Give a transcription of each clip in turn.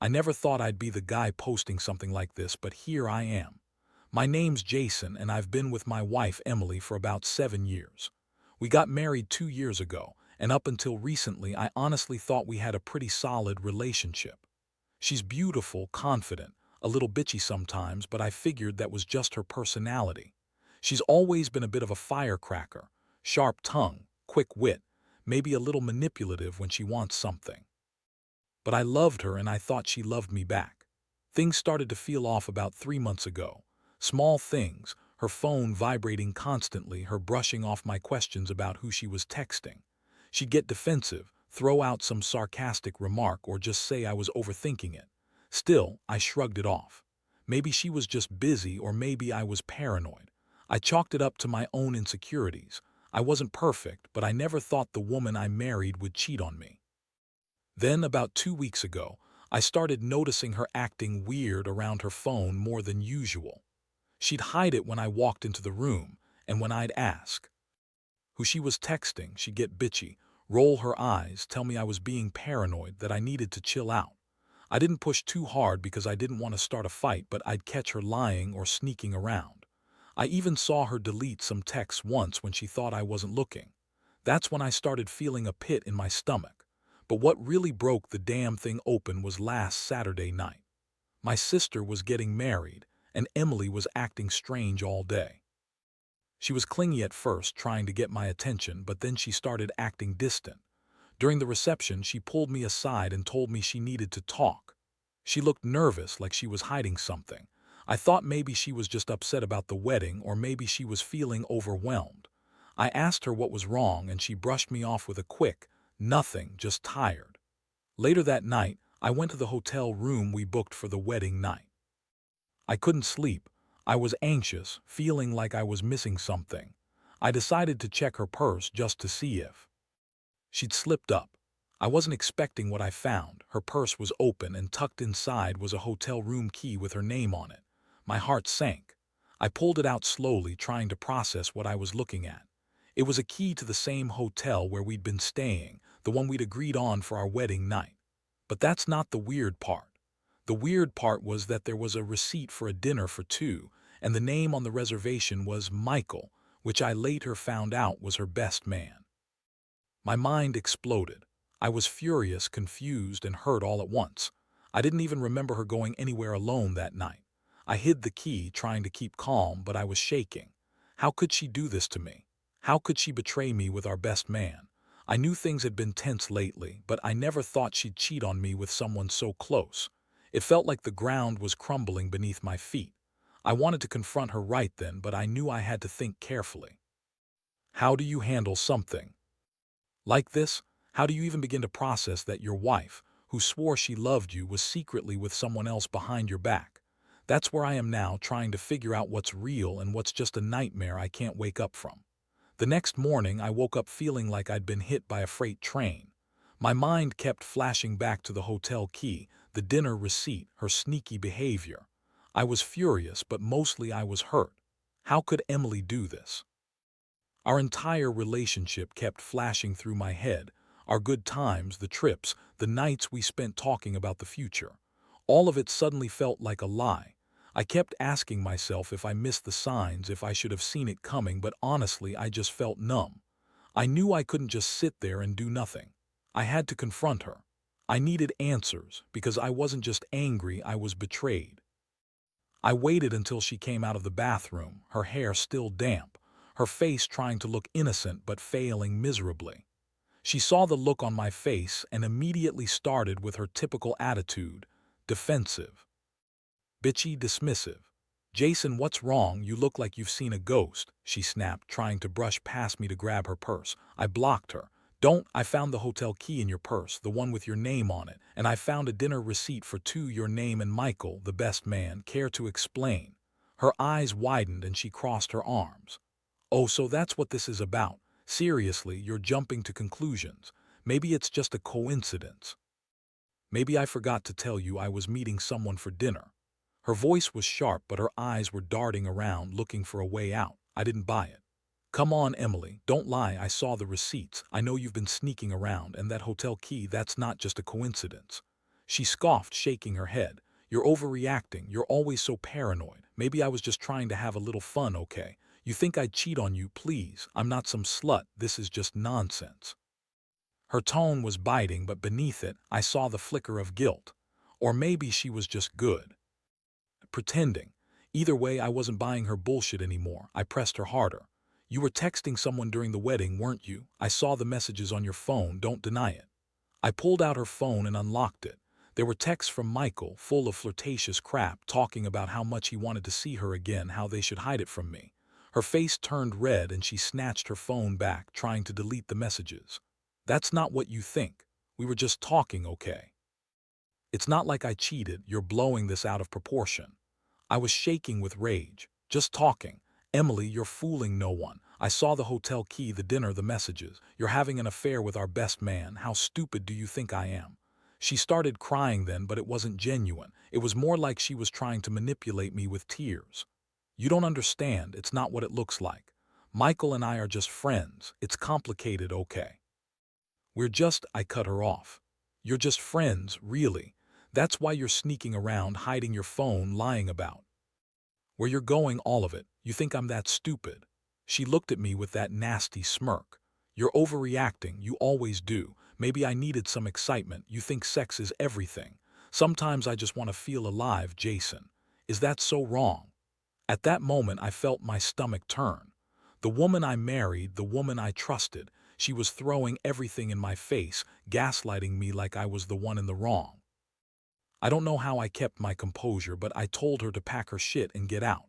I never thought I'd be the guy posting something like this, but here I am. My name's Jason, and I've been with my wife Emily for about 7 years. We got married 2 years ago, and up until recently I honestly thought we had a pretty solid relationship. She's beautiful, confident, a little bitchy sometimes, but I figured that was just her personality. She's always been a bit of a firecracker, sharp tongue, quick wit, maybe a little manipulative when she wants something. But I loved her and I thought she loved me back. Things started to feel off about 3 months ago. Small things, her phone vibrating constantly, her brushing off my questions about who she was texting. She'd get defensive, throw out some sarcastic remark, or just say I was overthinking it. Still, I shrugged it off. Maybe she was just busy, or maybe I was paranoid. I chalked it up to my own insecurities. I wasn't perfect, but I never thought the woman I married would cheat on me. Then, about 2 weeks ago, I started noticing her acting weird around her phone more than usual. She'd hide it when I walked into the room, and when I'd ask who she was texting, she'd get bitchy, roll her eyes, tell me I was being paranoid, that I needed to chill out. I didn't push too hard because I didn't want to start a fight, but I'd catch her lying or sneaking around. I even saw her delete some texts once when she thought I wasn't looking. That's when I started feeling a pit in my stomach. But what really broke the damn thing open was last Saturday night. My sister was getting married, and Emily was acting strange all day. She was clingy at first, trying to get my attention, but then she started acting distant. During the reception, she pulled me aside and told me she needed to talk. She looked nervous, like she was hiding something. I thought maybe she was just upset about the wedding, or maybe she was feeling overwhelmed. I asked her what was wrong, and she brushed me off with a quick, "Nothing, just tired." Later that night, I went to the hotel room we booked for the wedding night. I couldn't sleep. I was anxious, feeling like I was missing something. I decided to check her purse just to see if she'd slipped up. I wasn't expecting what I found. Her purse was open, and tucked inside was a hotel room key with her name on it. My heart sank. I pulled it out slowly, trying to process what I was looking at. It was a key to the same hotel where we'd been staying, the one we'd agreed on for our wedding night. But that's not the weird part. The weird part was that there was a receipt for a dinner for two, and the name on the reservation was Michael, which I later found out was her best man. My mind exploded. I was furious, confused, and hurt all at once. I didn't even remember her going anywhere alone that night. I hid the key, trying to keep calm, but I was shaking. How could she do this to me? How could she betray me with our best man? I knew things had been tense lately, but I never thought she'd cheat on me with someone so close. It felt like the ground was crumbling beneath my feet. I wanted to confront her right then, but I knew I had to think carefully. How do you handle something like this? How do you even begin to process that your wife, who swore she loved you, was secretly with someone else behind your back? That's where I am now, trying to figure out what's real and what's just a nightmare I can't wake up from. The next morning, I woke up feeling like I'd been hit by a freight train. My mind kept flashing back to the hotel key, the dinner receipt, her sneaky behavior. I was furious, but mostly I was hurt. How could Emily do this? Our entire relationship kept flashing through my head. Our good times, the trips, the nights we spent talking about the future. All of it suddenly felt like a lie. I kept asking myself if I missed the signs, if I should have seen it coming, but honestly, I just felt numb. I knew I couldn't just sit there and do nothing. I had to confront her. I needed answers, because I wasn't just angry, I was betrayed. I waited until she came out of the bathroom, her hair still damp, her face trying to look innocent but failing miserably. She saw the look on my face and immediately started with her typical attitude, defensive, bitchy, dismissive. "Jason, what's wrong? You look like you've seen a ghost," she snapped, trying to brush past me to grab her purse. I blocked her. "Don't, I found the hotel key in your purse, the one with your name on it, and I found a dinner receipt for two, your name and Michael, the best man. Care to explain?" Her eyes widened and she crossed her arms. "Oh, so that's what this is about. Seriously, you're jumping to conclusions. Maybe it's just a coincidence. Maybe I forgot to tell you I was meeting someone for dinner." Her voice was sharp, but her eyes were darting around, looking for a way out. I didn't buy it. "Come on, Emily, don't lie. I saw the receipts. I know you've been sneaking around, and that hotel key, that's not just a coincidence." She scoffed, shaking her head. You're overreacting. You're always so paranoid. Maybe I was just trying to have a little fun, okay? You think I'd cheat on you? Please. I'm not some slut. This is just nonsense. Her tone was biting, but beneath it, I saw the flicker of guilt. Or maybe she was just good. Pretending. Either way, I wasn't buying her bullshit anymore. I pressed her harder. You were texting someone during the wedding, weren't you? I saw the messages on your phone. Don't deny it. I pulled out her phone and unlocked it. There were texts from Michael, full of flirtatious crap, talking about how much he wanted to see her again, how they should hide it from me. Her face turned red and she snatched her phone back, trying to delete the messages. That's not what you think. We were just talking, okay? It's not like I cheated. You're blowing this out of proportion. I was shaking with rage. Just talking. Emily, you're fooling no one. I saw the hotel key, the dinner, the messages. You're having an affair with our best man. How stupid do you think I am? She started crying then, but it wasn't genuine. It was more like she was trying to manipulate me with tears. You don't understand. It's not what it looks like. Michael and I are just friends. It's complicated, okay? I cut her off. You're just friends, really. That's why you're sneaking around, hiding your phone, lying about where you're going, all of it. You think I'm that stupid? She looked at me with that nasty smirk. You're overreacting. You always do. Maybe I needed some excitement. You think sex is everything. Sometimes I just want to feel alive, Jason. Is that so wrong? At that moment, I felt my stomach turn. The woman I married, the woman I trusted, she was throwing everything in my face, gaslighting me like I was the one in the wrong. I don't know how I kept my composure, but I told her to pack her shit and get out.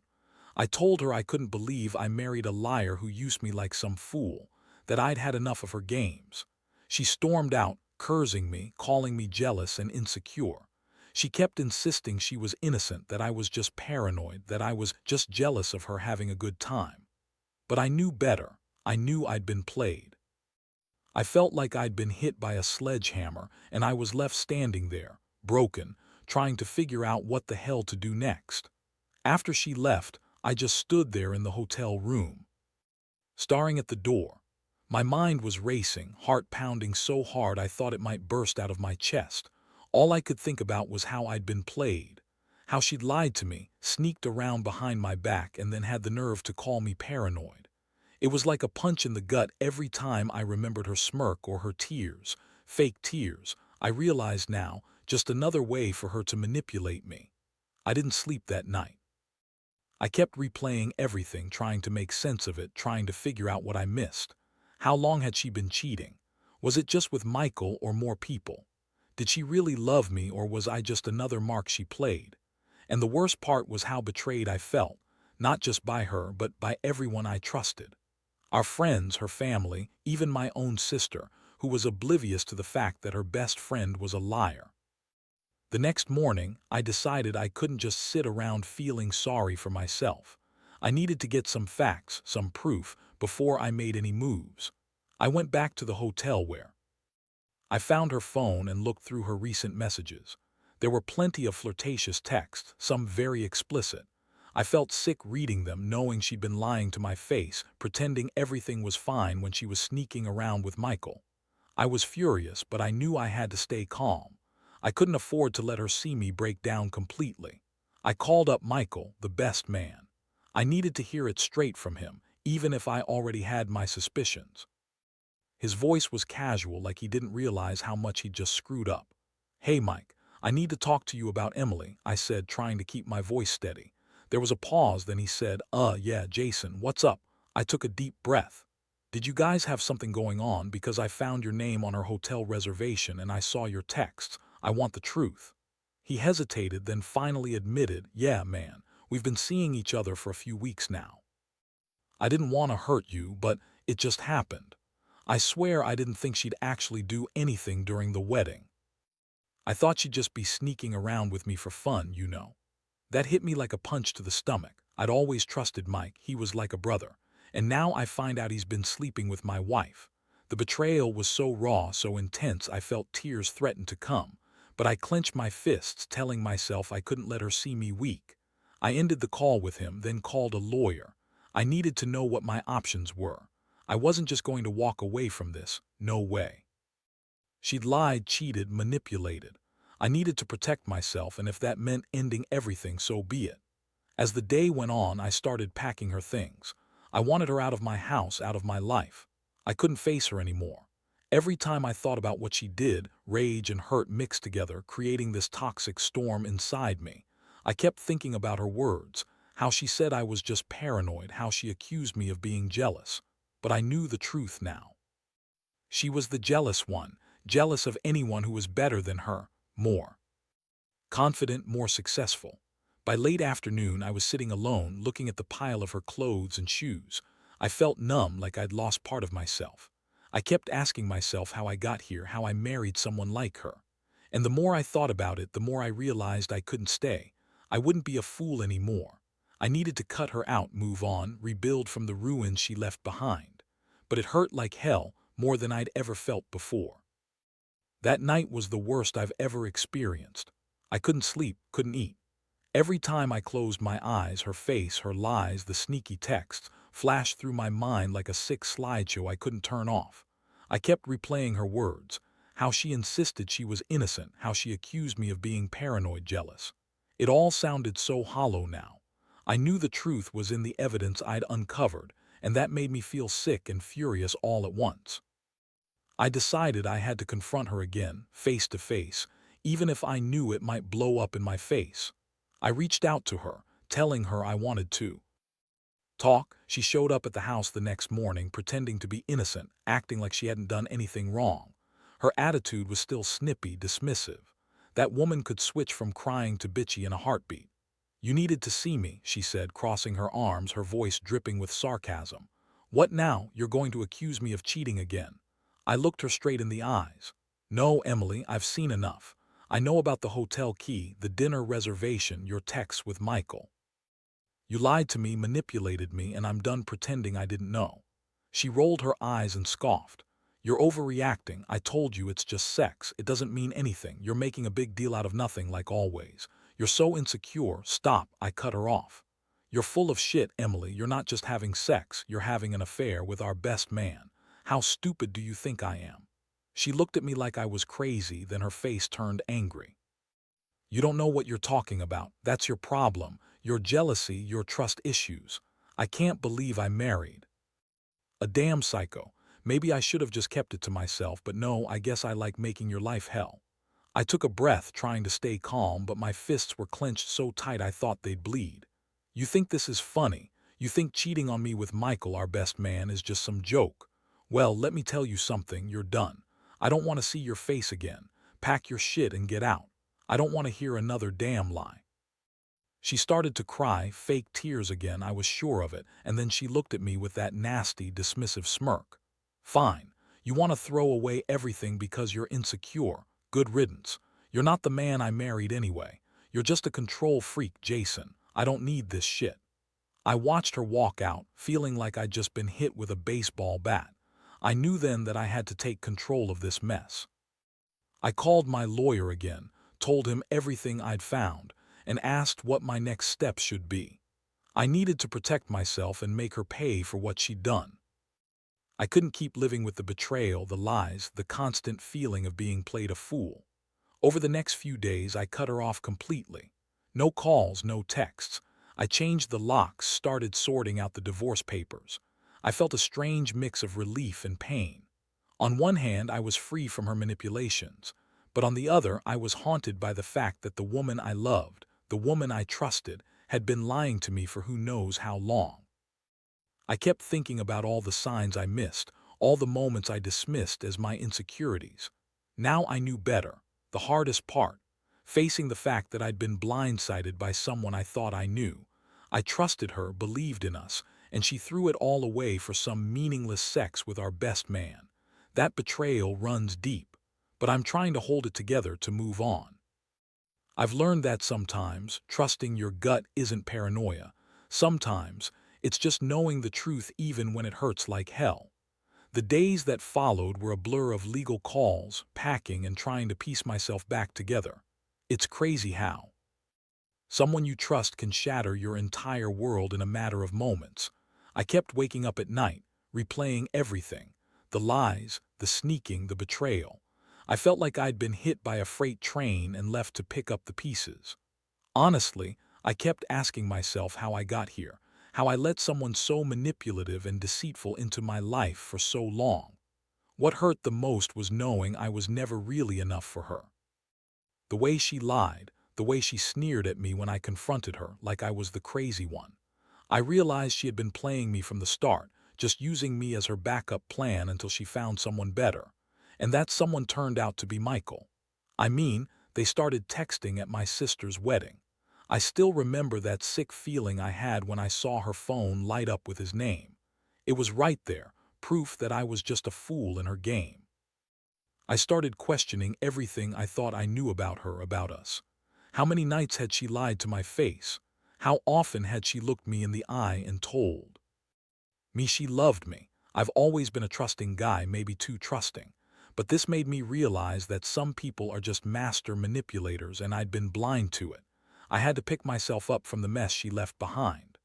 I told her I couldn't believe I married a liar who used me like some fool, that I'd had enough of her games. She stormed out, cursing me, calling me jealous and insecure. She kept insisting she was innocent, that I was just paranoid, that I was just jealous of her having a good time. But I knew better. I knew I'd been played. I felt like I'd been hit by a sledgehammer, and I was left standing there, broken, trying to figure out what the hell to do next. After she left, I just stood there in the hotel room, staring at the door. My mind was racing, heart pounding so hard I thought it might burst out of my chest. All I could think about was how I'd been played, how she'd lied to me, sneaked around behind my back, and then had the nerve to call me paranoid. It was like a punch in the gut every time I remembered her smirk or her tears, fake tears. I realized now, just another way for her to manipulate me. I didn't sleep that night. I kept replaying everything, trying to make sense of it, trying to figure out what I missed. How long had she been cheating? Was it just with Michael or more people? Did she really love me, or was I just another mark she played? And the worst part was how betrayed I felt, not just by her, but by everyone I trusted. Our friends, her family, even my own sister, who was oblivious to the fact that her best friend was a liar. The next morning, I decided I couldn't just sit around feeling sorry for myself. I needed to get some facts, some proof, before I made any moves. I went back to the hotel where I found her phone and looked through her recent messages. There were plenty of flirtatious texts, some very explicit. I felt sick reading them, knowing she'd been lying to my face, pretending everything was fine when she was sneaking around with Michael. I was furious, but I knew I had to stay calm. I couldn't afford to let her see me break down completely. I called up Michael, the best man. I needed to hear it straight from him, even if I already had my suspicions. His voice was casual, like he didn't realize how much he'd just screwed up. "Hey, Mike, I need to talk to you about Emily," I said, trying to keep my voice steady. There was a pause, then he said, yeah, Jason, what's up?" I took a deep breath. "Did you guys have something going on? Because I found your name on our hotel reservation and I saw your texts. I want the truth." He hesitated, then finally admitted, "Yeah, man, we've been seeing each other for a few weeks now. I didn't want to hurt you, but it just happened. I swear I didn't think she'd actually do anything during the wedding. I thought she'd just be sneaking around with me for fun, you know." That hit me like a punch to the stomach. I'd always trusted Mike. He was like a brother. And now I find out he's been sleeping with my wife. The betrayal was so raw, so intense, I felt tears threaten to come. But I clenched my fists, telling myself I couldn't let her see me weak. I ended the call with him, then called a lawyer. I needed to know what my options were. I wasn't just going to walk away from this. No way. She'd lied, cheated, manipulated. I needed to protect myself, and if that meant ending everything, so be it. As the day went on, I started packing her things. I wanted her out of my house, out of my life. I couldn't face her anymore. Every time I thought about what she did, rage and hurt mixed together, creating this toxic storm inside me. I kept thinking about her words, how she said I was just paranoid, how she accused me of being jealous. But I knew the truth now. She was the jealous one, jealous of anyone who was better than her, more confident, more successful. By late afternoon, I was sitting alone, looking at the pile of her clothes and shoes. I felt numb, like I'd lost part of myself. I kept asking myself how I got here, how I married someone like her. And the more I thought about it, the more I realized I couldn't stay. I wouldn't be a fool anymore. I needed to cut her out, move on, rebuild from the ruins she left behind. But it hurt like hell, more than I'd ever felt before. That night was the worst I've ever experienced. I couldn't sleep, couldn't eat. Every time I closed my eyes, her face, her lies, the sneaky texts flashed through my mind like a sick slideshow I couldn't turn off. I kept replaying her words, how she insisted she was innocent, how she accused me of being paranoid, jealous. It all sounded so hollow now. I knew the truth was in the evidence I'd uncovered, and that made me feel sick and furious all at once. I decided I had to confront her again, face to face, even if I knew it might blow up in my face. I reached out to her, telling her I wanted to talk. She showed up at the house the next morning, pretending to be innocent, acting like she hadn't done anything wrong. Her attitude was still snippy, dismissive. That woman could switch from crying to bitchy in a heartbeat. "You needed to see me," she said, crossing her arms, her voice dripping with sarcasm. "What now? You're going to accuse me of cheating again?" I looked her straight in the eyes. "No, Emily, I've seen enough. I know about the hotel key, the dinner reservation, your texts with Michael. You lied to me, manipulated me, and I'm done pretending I didn't know." She rolled her eyes and scoffed. "You're overreacting. I told you it's just sex. It doesn't mean anything. You're making a big deal out of nothing, like always. You're so insecure." "Stop," I cut her off. "You're full of shit, Emily. You're not just having sex. You're having an affair with our best man. How stupid do you think I am?" She looked at me like I was crazy, then her face turned angry. "You don't know what you're talking about. That's your problem. Your jealousy, your trust issues. I can't believe I married a damn psycho. Maybe I should have just kept it to myself, but no, I guess I like making your life hell." I took a breath, trying to stay calm, but my fists were clenched so tight I thought they'd bleed. "You think this is funny? You think cheating on me with Michael, our best man, is just some joke? Well, let me tell you something, you're done. I don't want to see your face again. Pack your shit and get out. I don't want to hear another damn lie." She started to cry, fake tears again, I was sure of it, and then she looked at me with that nasty, dismissive smirk. "Fine. You want to throw away everything because you're insecure. Good riddance. You're not the man I married anyway. You're just a control freak, Jason. I don't need this shit." I watched her walk out, feeling like I'd just been hit with a baseball bat. I knew then that I had to take control of this mess. I called my lawyer again, told him everything I'd found, and asked what my next steps should be. I needed to protect myself and make her pay for what she'd done. I couldn't keep living with the betrayal, the lies, the constant feeling of being played a fool. Over the next few days, I cut her off completely. No calls, no texts. I changed the locks, started sorting out the divorce papers. I felt a strange mix of relief and pain. On one hand, I was free from her manipulations, but on the other, I was haunted by the fact that the woman I loved, the woman I trusted, had been lying to me for who knows how long. I kept thinking about all the signs I missed, all the moments I dismissed as my insecurities. Now I knew better. The hardest part, facing the fact that I'd been blindsided by someone I thought I knew. I trusted her, believed in us, and she threw it all away for some meaningless sex with our best man. That betrayal runs deep, but I'm trying to hold it together to move on. I've learned that sometimes trusting your gut isn't paranoia. Sometimes it's just knowing the truth even when it hurts like hell. The days that followed were a blur of legal calls, packing, and trying to piece myself back together. It's crazy how someone you trust can shatter your entire world in a matter of moments. I kept waking up at night, replaying everything. The lies, the sneaking, the betrayal. I felt like I'd been hit by a freight train and left to pick up the pieces. Honestly, I kept asking myself how I got here, how I let someone so manipulative and deceitful into my life for so long. What hurt the most was knowing I was never really enough for her. The way she lied, the way she sneered at me when I confronted her like I was the crazy one. I realized she had been playing me from the start, just using me as her backup plan until she found someone better. And that someone turned out to be Michael. I mean, they started texting at my sister's wedding. I still remember that sick feeling I had when I saw her phone light up with his name. It was right there, proof that I was just a fool in her game. I started questioning everything I thought I knew about her, about us. How many nights had she lied to my face? How often had she looked me in the eye and told me she loved me? I've always been a trusting guy, maybe too trusting. But this made me realize that some people are just master manipulators, and I'd been blind to it. I had to pick myself up from the mess she left behind.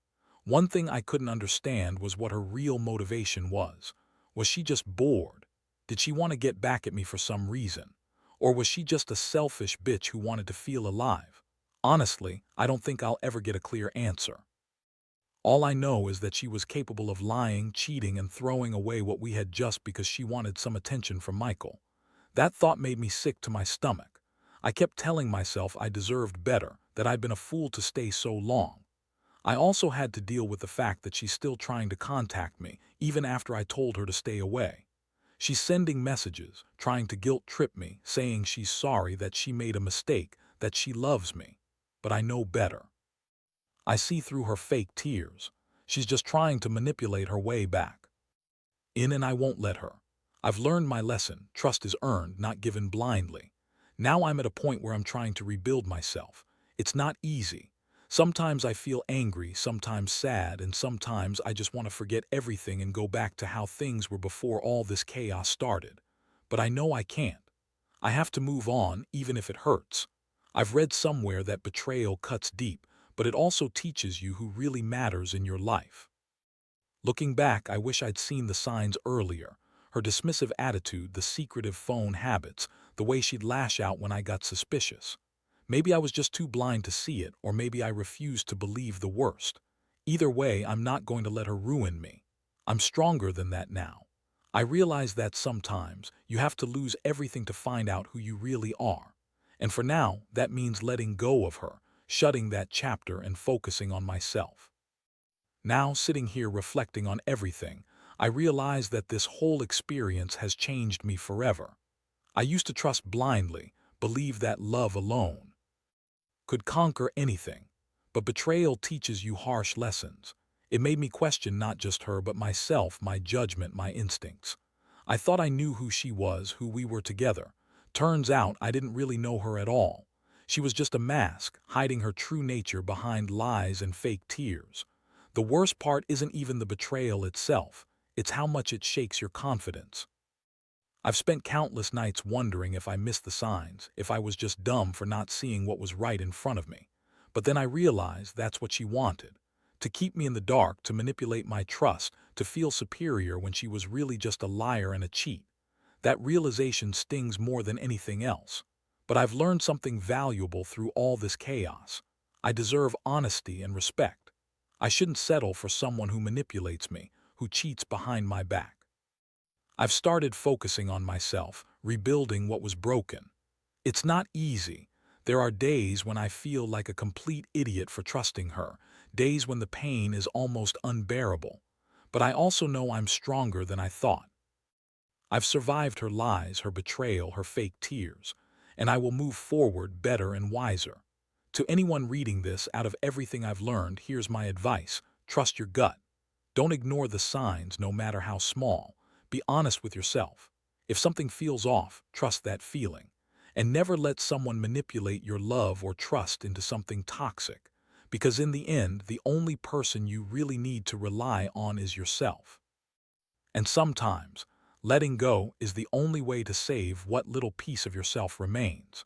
One thing I couldn't understand was what her real motivation was. Was she just bored? Did she want to get back at me for some reason? Or was she just a selfish bitch who wanted to feel alive? Honestly, I don't think I'll ever get a clear answer. All I know is that she was capable of lying, cheating, and throwing away what we had just because she wanted some attention from Michael. That thought made me sick to my stomach. I kept telling myself I deserved better, that I'd been a fool to stay so long. I also had to deal with the fact that she's still trying to contact me, even after I told her to stay away. She's sending messages, trying to guilt-trip me, saying she's sorry, that she made a mistake, that she loves me. But I know better. I see through her fake tears. She's just trying to manipulate her way back in, and I won't let her. I've learned my lesson. Trust is earned, not given blindly. Now I'm at a point where I'm trying to rebuild myself. It's not easy. Sometimes I feel angry, sometimes sad, and sometimes I just want to forget everything and go back to how things were before all this chaos started. But I know I can't. I have to move on, even if it hurts. I've read somewhere that betrayal cuts deep, but it also teaches you who really matters in your life. Looking back, I wish I'd seen the signs earlier. Her dismissive attitude, the secretive phone habits, the way she'd lash out when I got suspicious. Maybe I was just too blind to see it, or maybe I refused to believe the worst. Either way, I'm not going to let her ruin me. I'm stronger than that now. I realize that sometimes you have to lose everything to find out who you really are. And for now, that means letting go of her, shutting that chapter and focusing on myself. Now, sitting here reflecting on everything, I realize that this whole experience has changed me forever. I used to trust blindly, believe that love alone could conquer anything. But betrayal teaches you harsh lessons. It made me question not just her but myself, my judgment, my instincts. I thought I knew who she was, who we were together. Turns out I didn't really know her at all. She was just a mask, hiding her true nature behind lies and fake tears. The worst part isn't even the betrayal itself, it's how much it shakes your confidence. I've spent countless nights wondering if I missed the signs, if I was just dumb for not seeing what was right in front of me. But then I realized that's what she wanted. To keep me in the dark, to manipulate my trust, to feel superior when she was really just a liar and a cheat. That realization stings more than anything else. But I've learned something valuable through all this chaos. I deserve honesty and respect. I shouldn't settle for someone who manipulates me, who cheats behind my back. I've started focusing on myself, rebuilding what was broken. It's not easy. There are days when I feel like a complete idiot for trusting her, days when the pain is almost unbearable. But I also know I'm stronger than I thought. I've survived her lies, her betrayal, her fake tears, and I will move forward better and wiser. To anyone reading this, out of everything I've learned, here's my advice. Trust your gut. Don't ignore the signs, no matter how small. Be honest with yourself. If something feels off, trust that feeling. And never let someone manipulate your love or trust into something toxic. Because in the end, the only person you really need to rely on is yourself. And sometimes, letting go is the only way to save what little piece of yourself remains.